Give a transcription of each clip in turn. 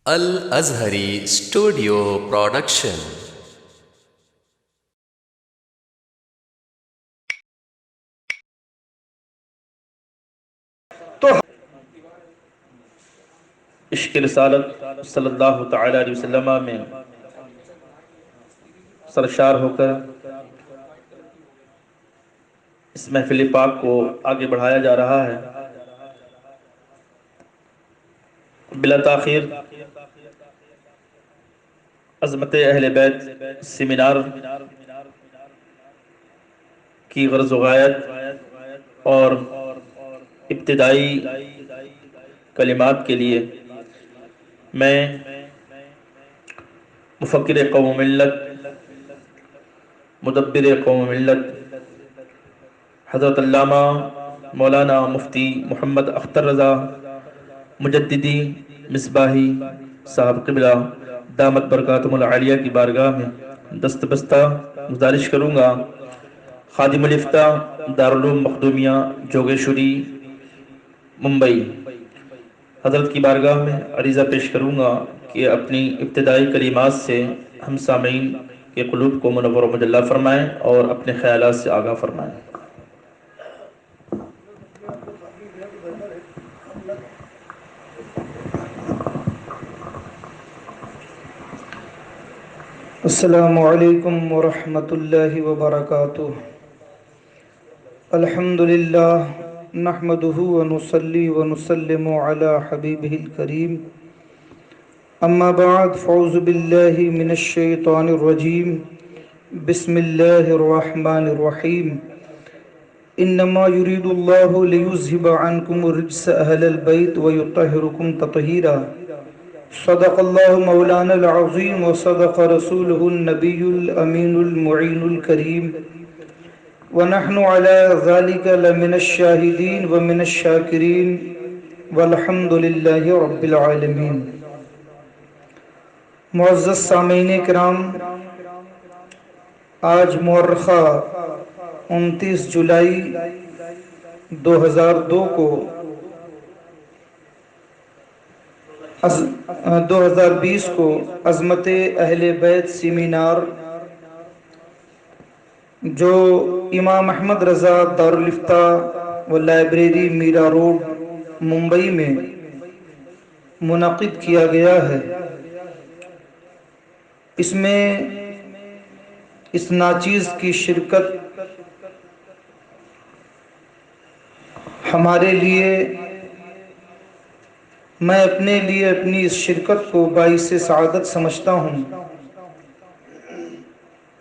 الازہری studio production. تو عشق رسالت صلی اللہ تعالی علیہ وسلم میں سرشار ہو کر اس محفل پاک کو آگے بڑھایا جا رہا ہے۔ بلا تاخیر عظمت اہل بیت سیمینار کی غرض و غایت اور ابتدائی کلمات کے لیے میں مفکر قوم ملت، مدبر قوم ملت حضرت علامہ مولانا مفتی محمد اختر رضا مجددی مصباحی صاحب قبلہ دامت برکاتہم العالیہ کی بارگاہ میں دست بستہ گزارش کروں گا، خادم الافتاء دارالعلوم مخدومیہ جوگیشوری ممبئی حضرت کی بارگاہ میں عریضہ پیش کروں گا کہ اپنی ابتدائی کلمات سے ہم سامعین کے قلوب کو منور و مجلہ فرمائیں اور اپنے خیالات سے آگاہ فرمائیں۔ السلام علیکم ورحمۃ اللہ وبرکاتہ۔ الحمد للہ نحمده ونصلي ونسلم على حبیبہ الکریم، اما بعد فاعوذ باللہ من الشیطان الرجیم، بسم اللہ الرحمن الرحیم۔ انما يريد اللہ لیذہب عنکم الرجس اہل البیت ویطہرکم تطہیرا۔ صدق اللہ مولانا العظیم وصدق رسولہ النبی الامین المعین الکریم، ونحن على ذلك لمن الشاہدین ومن الشاکرین والحمد للہ رب العالمین۔ معزز سامعین کرام، آج مورخہ 29 جولائی 2002 کو 2020 کو عظمت اہل بیت سیمینار جو امام احمد رضا دارالفتاء و لائبریری میرا روڈ ممبئی میں منعقد کیا گیا ہے، اس میں اس ناچیز کی شرکت ہمارے لیے، میں اپنے لیے اپنی اس شرکت کو باعث سعادت سمجھتا ہوں۔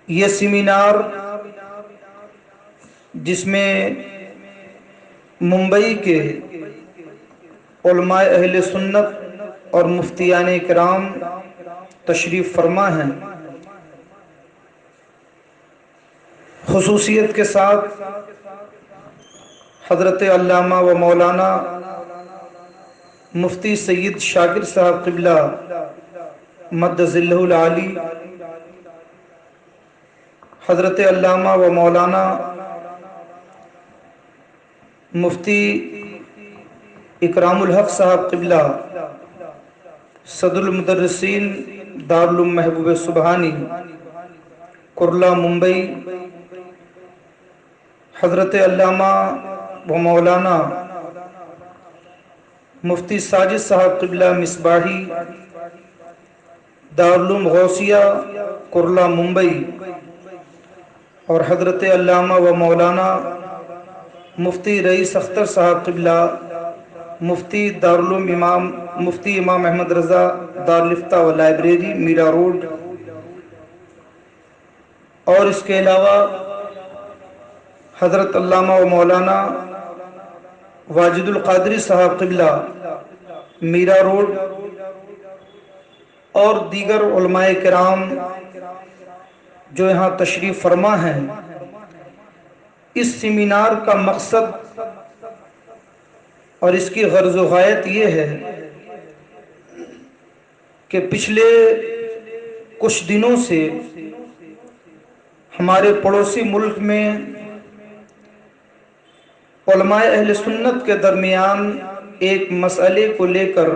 یہ سیمینار جس میں ممبئی کے علماء اہل سنت اور مفتیان کرام تشریف فرما ہیں، خصوصیت کے ساتھ حضرت علامہ و مولانا مفتی سید شاکر صاحب قبلہ مد ظلہ العالی، حضرت علامہ و مولانا مفتی اکرام الحق صاحب قبلہ صدر المدرسین دارالعلوم محبوب سبحانی کرلا ممبئی، حضرت علامہ و مولانا مفتی ساجد صاحب قبلہ مصباحی دارالعلوم غوثیہ کرلا ممبئی، اور حضرت علامہ و مولانا مفتی رئیس اختر صاحب قبلہ مفتی دارالعلوم مفتی امام احمد رضا دارالفتاء و لائبریری میرا روڈ، اور اس کے علاوہ حضرت علامہ و مولانا واجد القادری صاحب قبلہ میرا روڈ، اور دیگر علماء کرام جو یہاں تشریف فرما ہیں۔ اس سیمینار کا مقصد اور اس کی غرض و غایت یہ ہے کہ پچھلے کچھ دنوں سے ہمارے پڑوسی ملک میں علماء اہل سنت کے درمیان ایک مسئلے کو لے کر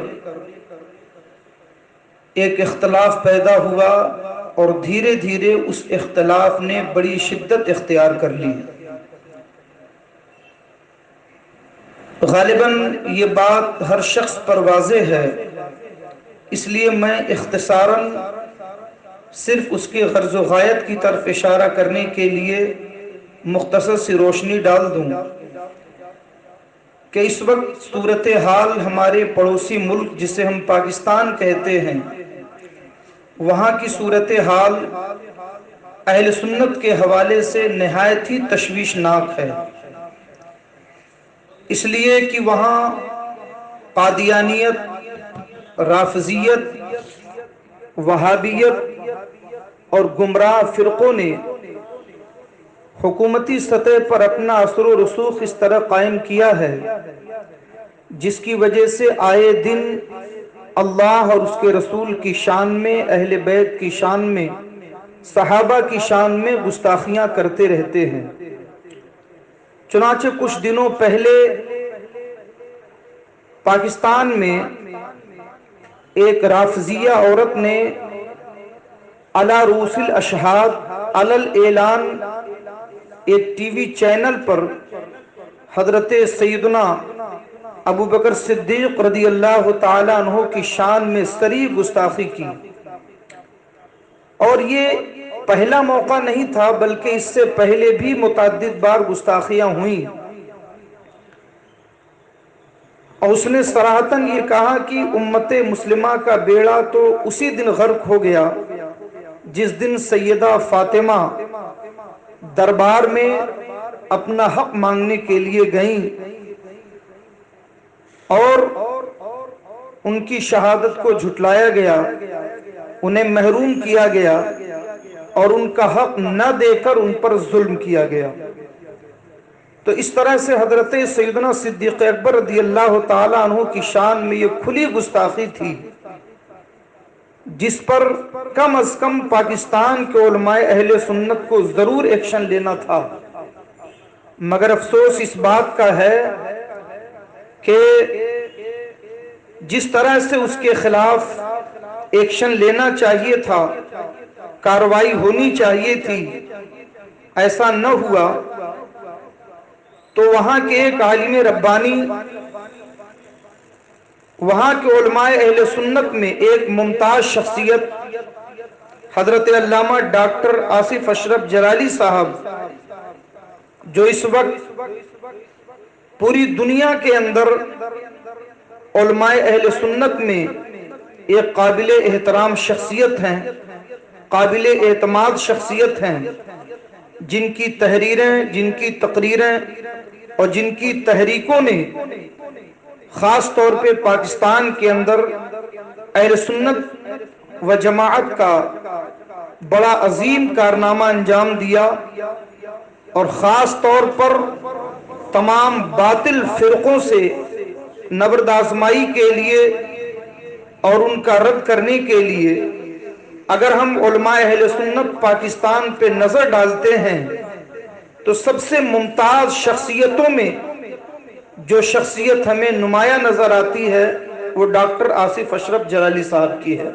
ایک اختلاف پیدا ہوا اور دھیرے دھیرے اس اختلاف نے بڑی شدت اختیار کر لی۔ غالباً یہ بات ہر شخص پر واضح ہے، اس لیے میں اختصاراً صرف اس کے غرض و غایت کی طرف اشارہ کرنے کے لیے مختصر سی روشنی ڈال دوں کہ اس وقت صورتحال ہمارے پڑوسی ملک جسے ہم پاکستان کہتے ہیں، وہاں کی صورتحال اہل سنت کے حوالے سے نہایت ہی تشویشناک ہے، اس لیے کہ وہاں قادیانیت، رافضیت، وہابیت اور گمراہ فرقوں نے حکومتی سطح پر اپنا اثر و رسوخ اس طرح قائم کیا ہے جس کی وجہ سے آئے دن اللہ اور اس کے رسول کی شان میں، اہل بیت کی شان میں، صحابہ کی شان میں گستاخیاں کرتے رہتے ہیں۔ چنانچہ کچھ دنوں پہلے پاکستان میں ایک رافضیہ عورت نے علی رؤوس الاشہاد علی الاعلان ایک ٹی وی چینل پر حضرت سیدنا ابو بکر صدیق رضی اللہ تعالی عنہ کی شان میں صریح گستاخی کی، اور یہ پہلا موقع نہیں تھا بلکہ اس سے پہلے بھی متعدد بار گستاخیاں ہوئیں، اور اس نے صراحتاً یہ کہا کہ امت مسلمہ کا بیڑا تو اسی دن غرق ہو گیا جس دن سیدہ فاطمہ دربار میں اپنا حق مانگنے کے لیے گئیں اور ان کی شہادت کو جھٹلایا گیا، انہیں محروم کیا گیا اور ان کا حق نہ دے کر ان پر ظلم کیا گیا۔ تو اس طرح سے حضرت سیدنا صدیق اکبر رضی اللہ تعالی عنہ کی شان میں یہ کھلی گستاخی تھی جس پر کم از کم پاکستان کے علماء اہل سنت کو ضرور ایکشن لینا تھا، مگر افسوس اس بات کا ہے کہ جس طرح سے اس کے خلاف ایکشن لینا چاہیے تھا، کارروائی ہونی چاہیے تھی، ایسا نہ ہوا، تو وہاں کے ایک عالم ربانی، وہاں کے علماء اہل سنت میں ایک ممتاز شخصیت حضرت علامہ ڈاکٹر آصف اشرف جلالی صاحب، جو اس وقت پوری دنیا کے اندر علماء اہل سنت میں ایک قابل احترام شخصیت ہیں، قابل اعتماد شخصیت ہیں، جن کی تحریریں، جن کی تقریریں اور جن کی تحریکوں نے خاص طور پہ پاکستان کے اندر اہل سنت و جماعت کا بڑا عظیم کارنامہ انجام دیا، اور خاص طور پر تمام باطل فرقوں سے نبرد آزمائی کے لیے اور ان کا رد کرنے کے لیے اگر ہم علماء اہل سنت پاکستان پہ نظر ڈالتے ہیں تو سب سے ممتاز شخصیتوں میں جو شخصیت ہمیں نمایاں نظر آتی ہے وہ ڈاکٹر آصف اشرف جلالی صاحب کی ہے۔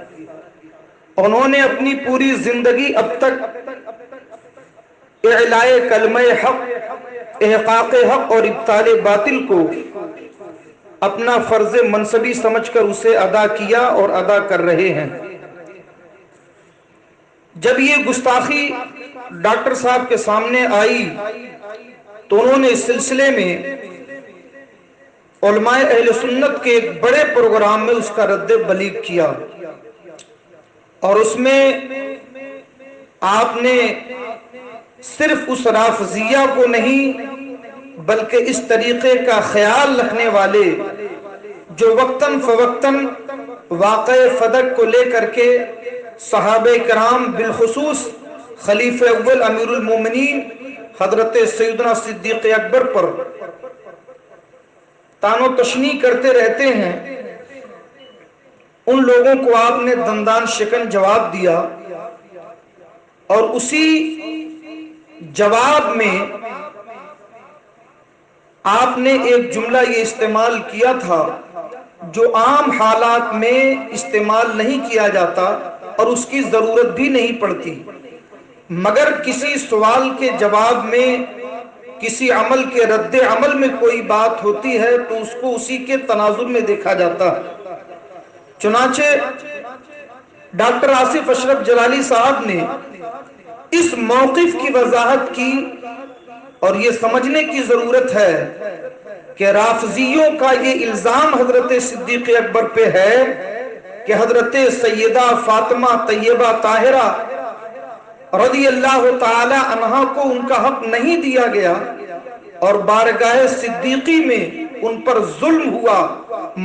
انہوں نے اپنی پوری زندگی اب تک اعلاء کلمہ حق، احقاق حق اور ابطال باطل کو اپنا فرض منصبی سمجھ کر اسے ادا کیا اور ادا کر رہے ہیں۔ جب یہ گستاخی ڈاکٹر صاحب کے سامنے آئی تو انہوں نے اس سلسلے میں علماء اہل سنت کے ایک بڑے پروگرام میں اس کا رد بلیغ کیا، اور اس میں آپ نے صرف اس رافضیہ کو نہیں بلکہ اس طریقے کا خیال رکھنے والے جو وقتاً فوقتاً واقع فدق کو لے کر کے صحابہ کرام بالخصوص خلیفہ اول امیر المومنین حضرت سیدنا صدیق اکبر پر تان و تشنیع کرتے رہتے ہیں، ان لوگوں کو آپ نے دندان شکن جواب دیا، اور اسی جواب میں آپ نے ایک جملہ یہ استعمال کیا تھا جو عام حالات میں استعمال نہیں کیا جاتا اور اس کی ضرورت بھی نہیں پڑتی، مگر کسی سوال کے جواب میں، کسی عمل کے رد عمل میں کوئی بات ہوتی ہے تو اس کو اسی کے تناظر میں دیکھا جاتا ہے۔ چنانچہ ڈاکٹر آصف اشرف جلالی صاحب نے اس موقف کی وضاحت کی، اور یہ سمجھنے کی ضرورت ہے کہ رافضیوں کا یہ الزام حضرت صدیق اکبر پہ ہے کہ حضرت سیدہ فاطمہ طیبہ طاہرہ رضی اللہ تعالی عنہا کو ان کا حق نہیں دیا گیا اور بارگاہ صدیقی میں ان پر ظلم ہوا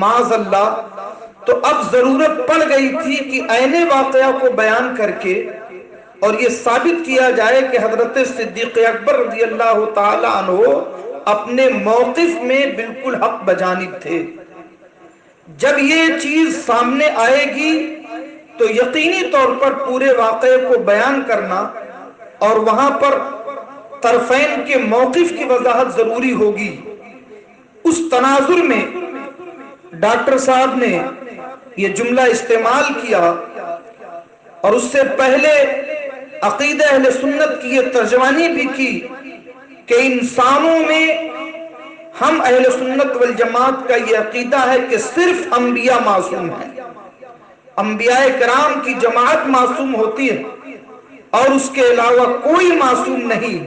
معاذ اللہ، تو اب ضرورت پڑ گئی تھی کہ عین واقعہ کو بیان کر کے اور یہ ثابت کیا جائے کہ حضرت صدیق اکبر رضی اللہ تعالی عنہ اپنے موقف میں بالکل حق بجانب تھے۔ جب یہ چیز سامنے آئے گی تو یقینی طور پر پورے واقعے کو بیان کرنا اور وہاں پر طرفین کے موقف کی وضاحت ضروری ہوگی۔ اس تناظر میں ڈاکٹر صاحب نے یہ جملہ استعمال کیا، اور اس سے پہلے عقیدہ اہل سنت کی یہ ترجمانی بھی کی کہ انسانوں میں ہم اہل سنت والجماعت کا یہ عقیدہ ہے کہ صرف انبیاء معصوم ہیں، انبیاء کرام کی جماعت معصوم ہوتی ہے اور اس کے علاوہ کوئی معصوم نہیں۔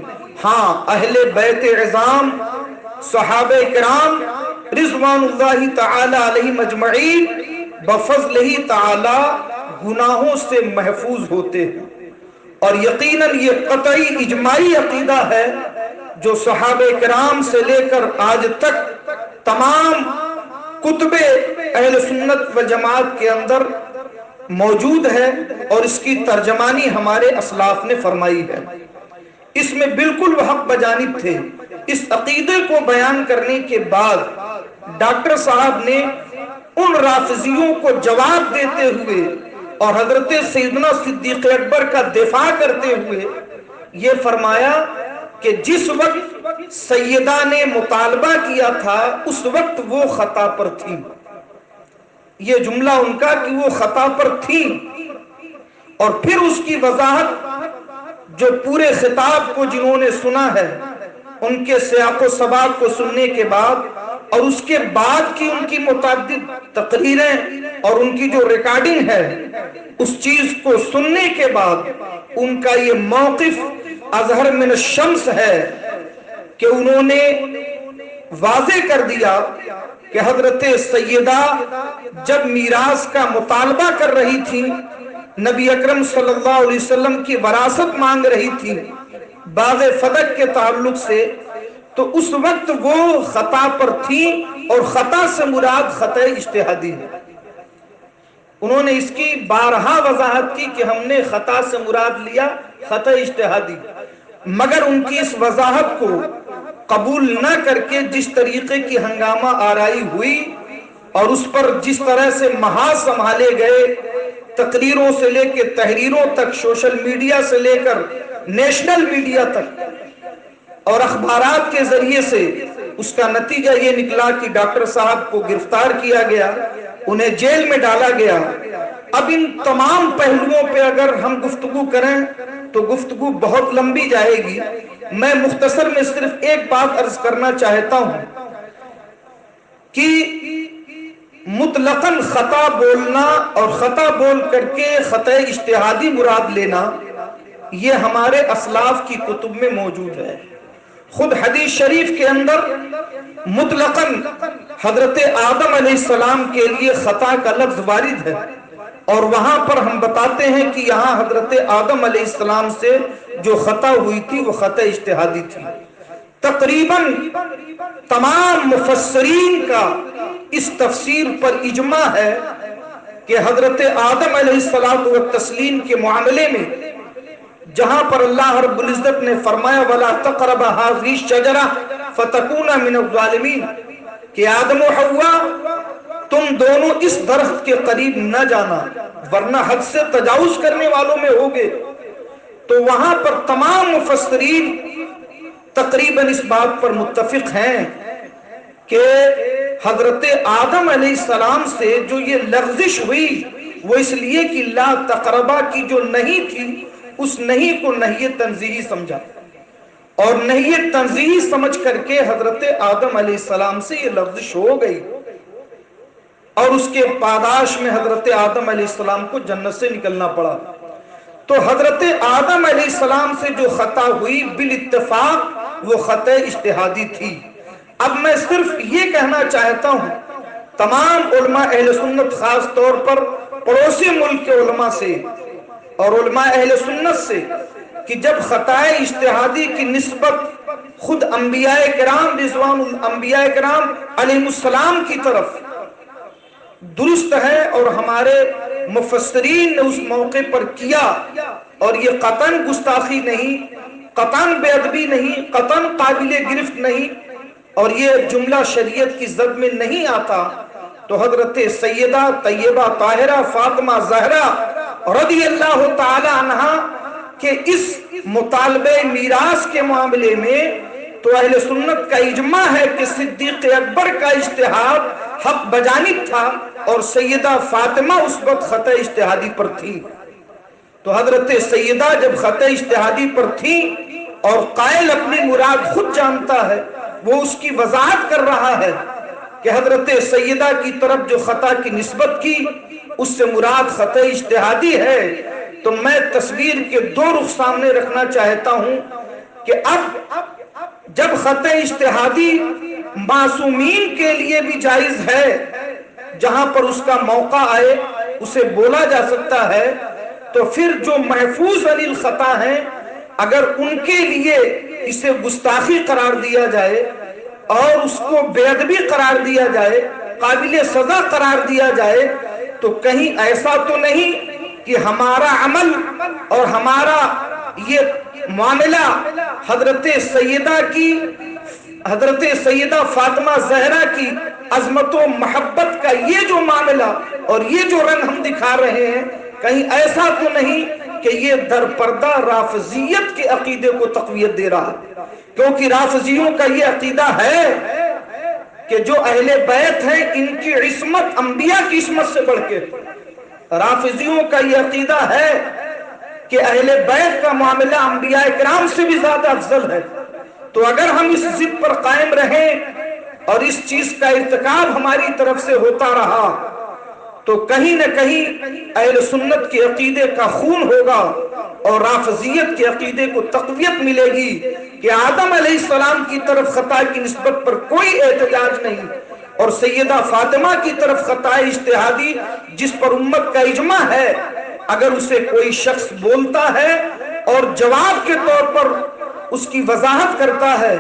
ہاں، اہل بیت عظام صحابہ کرام رضوان اللہ تعالی علیہم اجمعین بفضلہ تعالی گناہوں سے محفوظ ہوتے ہیں، اور یقیناً یہ قطعی اجماعی عقیدہ ہے جو صحابہ کرام سے لے کر آج تک تمام کتب اہل سنت و جماعت کے اندر موجود ہے، اور اس کی ترجمانی ہمارے اسلاف نے فرمائی ہے۔ اس میں بالکل وہ حق بجانب تھے۔ اس عقیدے کو بیان کرنے کے بعد ڈاکٹر صاحب نے ان رافضیوں کو جواب دیتے ہوئے اور حضرت سیدنا صدیق اکبر کا دفاع کرتے ہوئے یہ فرمایا کہ جس وقت سیدہ نے مطالبہ کیا تھا اس وقت وہ خطا پر تھی۔ یہ جملہ ان کا کہ وہ خطا پر تھی، اور پھر اس کی وضاحت جو پورے خطاب کو جنہوں نے سنا ہے ان کے سیاق و سباق کو سننے کے بعد اور اس کے بعد کی ان کی متعدد تقریریں اور ان کی جو ریکارڈنگ ہے اس چیز کو سننے کے بعد ان کا یہ موقف اظہر من الشمس ہے کہ انہوں نے واضح کر دیا کہ حضرت سیدہ جب میراث کا مطالبہ کر رہی تھی، نبی اکرم صلی اللہ علیہ وسلم کی وراثت مانگ رہی تھی باغ فدق کے تعلق سے، تو اس وقت وہ خطا پر تھی، اور خطا سے مراد خطا اجتہادی ہے۔ انہوں نے اس کی بارہا وضاحت کی کہ ہم نے خطا سے مراد لیا خطا اجتہادی، مگر ان کی اس وضاحت کو قبول نہ کر کے جس طریقے کی ہنگامہ آرائی ہوئی اور اس پر جس طرح سے محاذ سنبھالے گئے، تقریروں سے لے کے تحریروں تک، سوشل میڈیا سے لے کر نیشنل میڈیا تک اور اخبارات کے ذریعے سے، اس کا نتیجہ یہ نکلا کہ ڈاکٹر صاحب کو گرفتار کیا گیا، انہیں جیل میں ڈالا گیا۔ اب ان تمام پہلوؤں پہ اگر ہم گفتگو کریں تو گفتگو بہت لمبی جائے گی۔ میں مختصر میں صرف ایک بات عرض کرنا چاہتا ہوں کہ مطلقاً خطا بولنا اور خطا بول کر کے خطا اجتہادی مراد لینا یہ ہمارے اسلاف کی کتب میں موجود ہے۔ خود حدیث شریف کے اندر مطلقاً حضرت آدم علیہ السلام کے لیے خطا کا لفظ وارد ہے، اور وہاں پر ہم بتاتے ہیں کہ یہاں حضرت آدم علیہ السلام سے جو خطا ہوئی تھی وہ خطا اجتہادی تھی۔ تقریباً تمام مفسرین کا اس تفسیر پر اجماع ہے کہ حضرت آدم علیہ الصلوۃ والتسلیم کے معاملے میں جہاں پر اللہ رب العزت نے فرمایا وَلَا تَقْرَبَ هَٰذِهِ الشَّجَرَةَ فَتَكُونَ مِنَ الظَّالِمِينَ کہ آدم و حوا تم دونوں اس درخت کے قریب نہ جانا ورنہ حد سے تجاوز کرنے والوں میں ہوگے، تو وہاں پر تمام مفسرین تقریباً اس بات پر متفق ہیں کہ حضرت آدم علیہ السلام سے جو یہ لغزش ہوئی وہ اس لیے کہ لا تقربا کی جو نہیں تھی اس نہیں کو نہی تنزیہی سمجھا، اور نہی تنزیہی سمجھ کر کے حضرت آدم علیہ السلام سے یہ لغزش ہو گئی، اور اس کے پاداش میں حضرت آدم علیہ السلام کو جنت سے نکلنا پڑا۔ تو حضرت آدم علیہ السلام سے جو خطا ہوئی بالاتفاق وہ خطا اجتہادی تھی۔ اب میں صرف یہ کہنا چاہتا ہوں تمام علماء اہل سنت، خاص طور پر پڑوسی ملک کے علماء سے اور علماء اہل سنت سے، کہ جب خطا اجتہادی کی نسبت خود انبیاء کرام رضوان الانبیاء کرام علیہ السلام کی طرف درست ہے اور ہمارے مفسرین نے اس موقع پر کیا، اور یہ قطعاً گستاخی نہیں، قطعاً بے ادبی نہیں، قطعاً قابل گرفت نہیں، اور یہ جملہ شریعت کی زد میں نہیں آتا، تو حضرت سیدہ طیبہ طاہرہ فاطمہ زہرا رضی اللہ تعالی عنہا کہ اس مطالبہ میراث کے معاملے میں تو اہل سنت کا اجماع ہے کہ صدیق اکبر کا اجتہاد حق بجانب تھا اور سیدہ فاطمہ اس وقت خطا اجتہادی پر تھی۔ تو حضرت سیدہ جب خطا اجتہادی پر تھی اور قائل اپنی مراد خود جانتا ہے، وہ اس کی وضاحت کر رہا ہے کہ حضرت سیدہ کی طرف جو خطا کی نسبت کی اس سے مراد خطا اجتہادی ہے، تو میں تصویر کے دو رخ سامنے رکھنا چاہتا ہوں کہ اب جب خطا اجتہادی معصومین کے لیے بھی جائز ہے، جہاں پر اس کا موقع آئے اسے بولا جا سکتا ہے، تو پھر جو محفوظ عن الخطا ہیں اگر ان کے لیے اسے گستاخی قرار دیا جائے اور اس کو بے ادبی قرار دیا جائے، قابل سزا قرار دیا جائے، تو کہیں ایسا تو نہیں کہ ہمارا عمل اور ہمارا یہ معاملہ حضرت سیدہ فاطمہ زہرا کی عظمت و محبت کا یہ جو معاملہ اور یہ جو رنگ ہم دکھا رہے ہیں، کہیں ایسا تو نہیں کہ یہ در پردہ رافضیت کے عقیدے کو تقویت دے رہا ہے، کیونکہ رافضیوں کا یہ عقیدہ ہے کہ جو اہل بیت ہیں ان کی عصمت انبیاء کی عصمت سے بڑھ کے، رافضیوں کا یہ عقیدہ ہے کہ اہل بیت کا معاملہ انبیاء کرام سے بھی زیادہ افضل ہے۔ تو اگر ہم اس ضد پر قائم رہیں اور اس چیز کا ارتکاب ہماری طرف سے ہوتا رہا تو کہیں نہ کہیں اہل سنت کے عقیدے کا خون ہوگا اور رافضیت کے عقیدے کو تقویت ملے گی کہ آدم علیہ السلام کی طرف خطا کی نسبت پر کوئی احتجاج نہیں، اور سیدہ فاطمہ کی طرف خطا اجتہادی جس پر امت کا اجماع ہے، اگر اسے کوئی شخص بولتا ہے اور جواب کے طور پر اس کی وضاحت کرتا ہے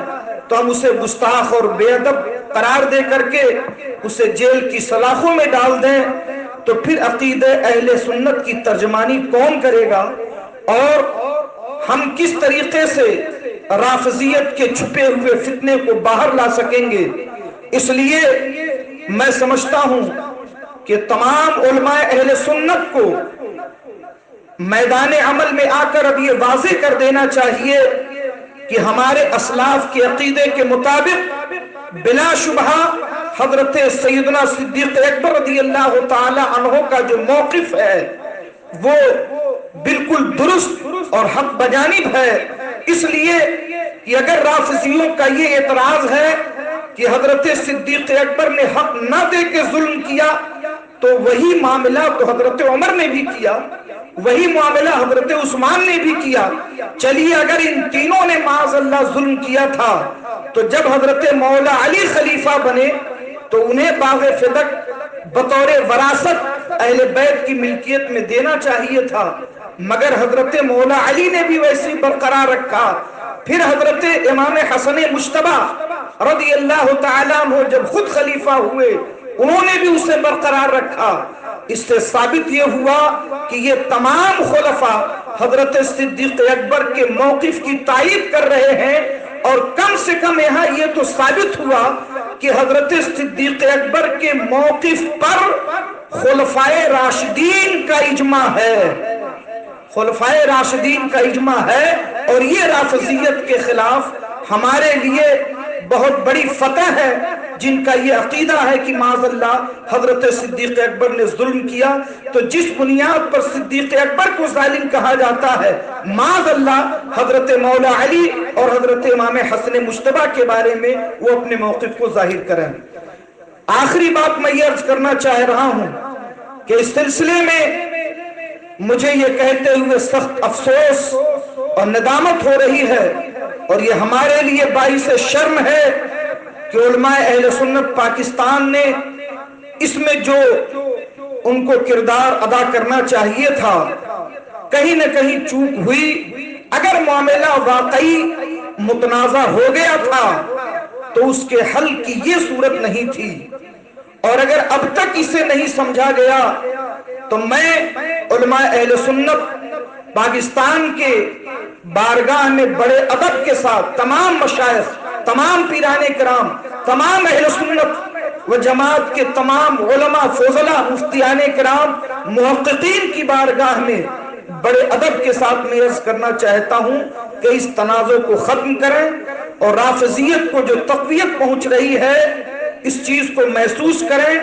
تو ہم اسے گستاخ اور بے ادب قرار دے کر کے اسے جیل کی سلاخوں میں ڈال دیں، تو پھر عقیدہ اہل سنت کی ترجمانی کون کرے گا، اور ہم کس طریقے سے رافضیت کے چھپے ہوئے فتنے کو باہر لا سکیں گے۔ اس لیے میں سمجھتا ہوں کہ تمام علماء اہل سنت کو میدان عمل میں آ کر اب یہ واضح کر دینا چاہیے کہ ہمارے اسلاف کے عقیدے کے مطابق بلا شبہ حضرت سیدنا صدیق اکبر رضی اللہ تعالی عنہ کا جو موقف ہے وہ بالکل درست اور حق بجانب ہے۔ اس لیے کہ اگر رافضیوں کا یہ اعتراض ہے کہ حضرت صدیق اکبر نے حق نہ دے کے ظلم کیا، تو وہی معاملہ تو حضرت عمر نے بھی کیا، وہی معاملہ حضرت عثمان نے بھی کیا۔ چلیے اگر ان تینوں نے معاذ اللہ ظلم کیا تھا تو جب حضرت مولا علی خلیفہ بنے تو انہیں باغ فدق بطور وراثت اہل بیت کی ملکیت میں دینا چاہیے تھا، مگر حضرت مولا علی نے بھی ویسے برقرار رکھا۔ پھر حضرت امام حسن مجتبی رضی اللہ تعالیٰ عنہ جب خود خلیفہ ہوئے انہوں نے بھی اسے برقرار رکھا۔ اس سے ثابت یہ ہوا کہ یہ تمام خلفاء حضرت صدیق اکبر کے موقف کی تائید کر رہے ہیں، اور کم سے کم یہاں یہ تو ثابت ہوا کہ حضرت صدیق اکبر کے موقف پر خلفائے راشدین کا اجماع ہے، خلفائے راشدین کا اجماع ہے، اور یہ رافضیت کے خلاف ہمارے لیے بہت بڑی فتح ہے جن کا یہ عقیدہ ہے کہ معاذ اللہ حضرت صدیق اکبر نے ظلم کیا، تو جس بنیاد پر صدیق اکبر کو ظالم کہا جاتا ہے، معاذ اللہ حضرت مولا علی اور حضرت امام حسن مجتبی کے بارے میں وہ اپنے موقف کو ظاہر کریں۔ آخری بات میں یہ عرض کرنا چاہ رہا ہوں کہ اس سلسلے میں مجھے یہ کہتے ہوئے سخت افسوس اور ندامت ہو رہی ہے، اور یہ ہمارے لیے باعث شرم ہے کہ علماء اہل سنت پاکستان نے اس میں جو ان کو کردار ادا کرنا چاہیے تھا، کہیں نہ کہیں چوک ہوئی۔ اگر معاملہ واقعی متنازع ہو گیا تھا تو اس کے حل کی یہ صورت نہیں تھی، اور اگر اب تک اسے نہیں سمجھا گیا تو میں علماء اہل سنت پاکستان کے بارگاہ میں بڑے ادب کے ساتھ تمام مشائخ، تمام پیران کرام، تمام اہل سنت و جماعت کے تمام علماء فضلاء، مفتیان کرام، محققین کی بارگاہ میں بڑے ادب کے ساتھ میں عرض کرنا چاہتا ہوں کہ اس تنازع کو ختم کریں، اور رافضیت کو جو تقویت پہنچ رہی ہے اس چیز کو محسوس کریں۔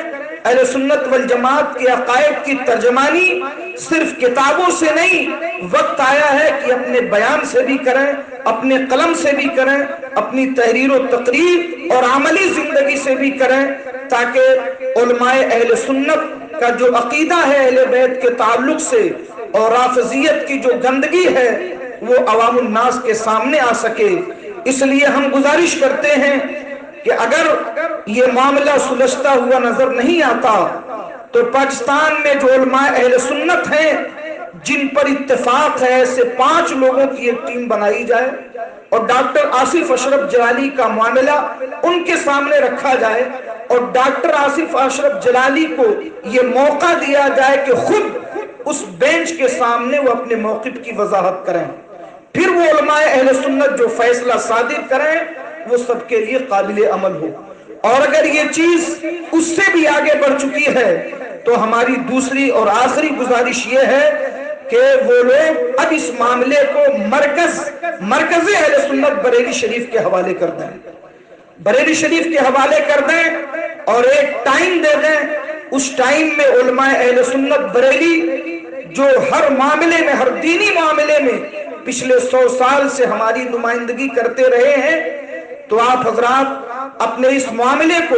اہل سنت والجماعت کے عقائد کی ترجمانی صرف کتابوں سے نہیں، وقت آیا ہے کہ اپنے بیان سے بھی کریں، اپنے قلم سے بھی کریں، اپنی تحریر و تقریر اور عملی زندگی سے بھی کریں، تاکہ علماء اہل سنت کا جو عقیدہ ہے اہل بیت کے تعلق سے اور رافضیت کی جو گندگی ہے وہ عوام الناس کے سامنے آ سکے۔ اس لیے ہم گزارش کرتے ہیں کہ اگر یہ معاملہ سلجھتا ہوا نظر نہیں آتا تو پاکستان میں جو علماء اہل سنت ہیں جن پر اتفاق ہے، ایسے 5 لوگوں کی ایک ٹیم بنائی جائے اور ڈاکٹر آصف اشرف جلالی کا معاملہ ان کے سامنے رکھا جائے، اور ڈاکٹر آصف اشرف جلالی کو یہ موقع دیا جائے کہ خود اس بینچ کے سامنے وہ اپنے موقف کی وضاحت کریں، پھر وہ علماء اہل سنت جو فیصلہ صادر کریں وہ سب کے لیے قابل عمل ہو۔ اور اگر یہ چیز اس سے بھی آگے بڑھ چکی ہے تو ہماری دوسری اور آخری گزارش یہ ہے کہ وہ لوگ اب اس معاملے کو مرکز اہل سنت بریلی شریف کے حوالے کر دیں، بریلی شریف کے حوالے کر دیں اور ایک ٹائم دے دیں۔ اس ٹائم میں علماء اہل سنت بریلی جو ہر معاملے میں، ہر دینی معاملے میں پچھلے 100 سال سے ہماری نمائندگی کرتے رہے ہیں، تو آپ حضرات اپنے اس معاملے کو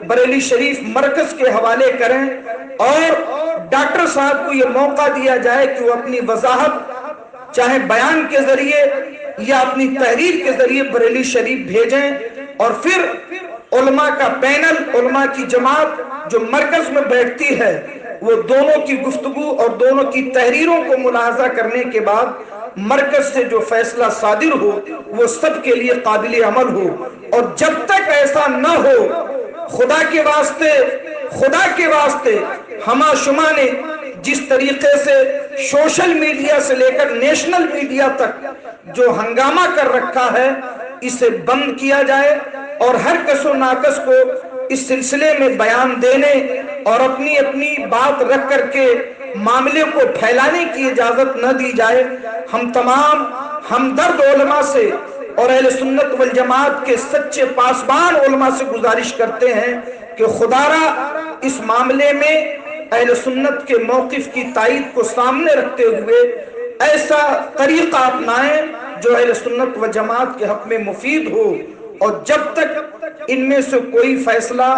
بریلی شریف مرکز کے حوالے کریں، اور ڈاکٹر صاحب کو یہ موقع دیا جائے کہ وہ اپنی وضاحت چاہے بیان کے ذریعے یا اپنی تحریر کے ذریعے بریلی شریف بھیجیں، اور پھر علماء کا پینل، علماء کی جماعت جو مرکز میں بیٹھتی ہے، وہ دونوں کی گفتگو اور دونوں کی تحریروں کو ملاحظہ کرنے کے بعد مرکز سے جو فیصلہ صادر ہو وہ سب کے لیے قابل عمل ہو۔ اور جب تک ایسا نہ ہو، خدا کے واسطے ہما شما نے جس طریقے سے سوشل میڈیا سے لے کر نیشنل میڈیا تک جو ہنگامہ کر رکھا ہے، اسے بند کیا جائے، اور ہر کس و ناکس کو اس سلسلے میں بیان دینے اور اپنی بات رکھ کر کے معاملے کو پھیلانے کی اجازت نہ دی جائے۔ ہم تمام ہمدرد علماء سے اور اہل سنت والجماعت کے سچے پاسبان علماء سے گزارش کرتے ہیں کہ خدا را اس معاملے میں اہل سنت کے موقف کی تائید کو سامنے رکھتے ہوئے ایسا طریقہ اپنائیں جو اہل سنت و جماعت کے حق میں مفید ہو، اور جب تک ان میں سے کوئی فیصلہ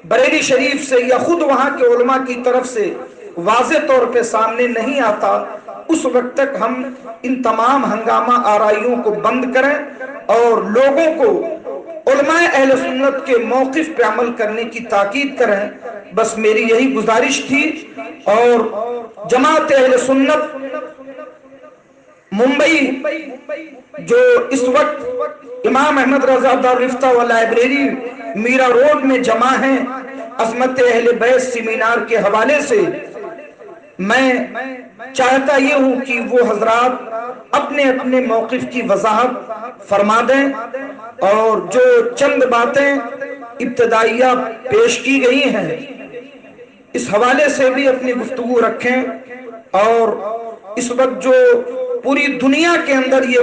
بریلی شریف سے یا خود وہاں کے علماء کی طرف سے واضح طور پہ سامنے نہیں آتا، اس وقت تک ہم ان تمام ہنگامہ آرائیوں کو بند کریں اور لوگوں کو علماء اہل سنت کے موقف پہ عمل کرنے کی تاکید کریں۔ بس میری یہی گزارش تھی، اور جماعت اہل سنت ممبئی جو اس وقت امام احمد رضا دارالفتہ و لائبریری میرا روڈ میں جمع ہیں، عظمت اہل بیت سیمینار کے حوالے سے میں چاہتا یہ ہوں کہ وہ حضرات اپنے موقف کی وضاحت فرما دیں، اور جو چند باتیں ابتدائیہ پیش کی گئی ہیں اس حوالے سے بھی اپنی گفتگو رکھیں۔ اور اس وقت جو پوری دنیا کے اندر یہ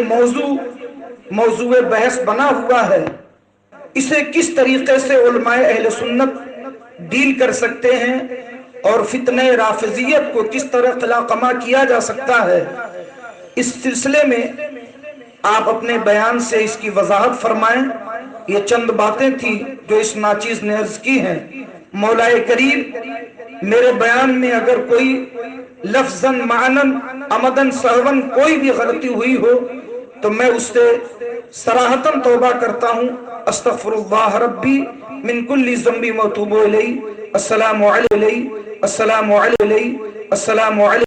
موضوع بحث بنا ہوا ہے اسے کس طریقے سے علماء اہل سنت ڈیل کر سکتے ہیں اور فتنہ رافضیت کو کس طرح قلع قما کیا جا سکتا ہے، اس سلسلے میں آپ اپنے بیان سے اس کی وضاحت فرمائیں۔ یہ چند باتیں تھیں جو اس ناچیز نے عرض کی ہیں۔ مولا کریم میرے بیان میں اگر کوئی لفظاً معناً عمداً سہواً کوئی بھی غلطی ہوئی ہو تو میں اس سے صراحتاً توبہ کرتا ہوں۔ استغفر اللہ ربی من کل ذنب و اتوب الیہ۔ السلام علیکم، السلام علیکم، السلام علیکم۔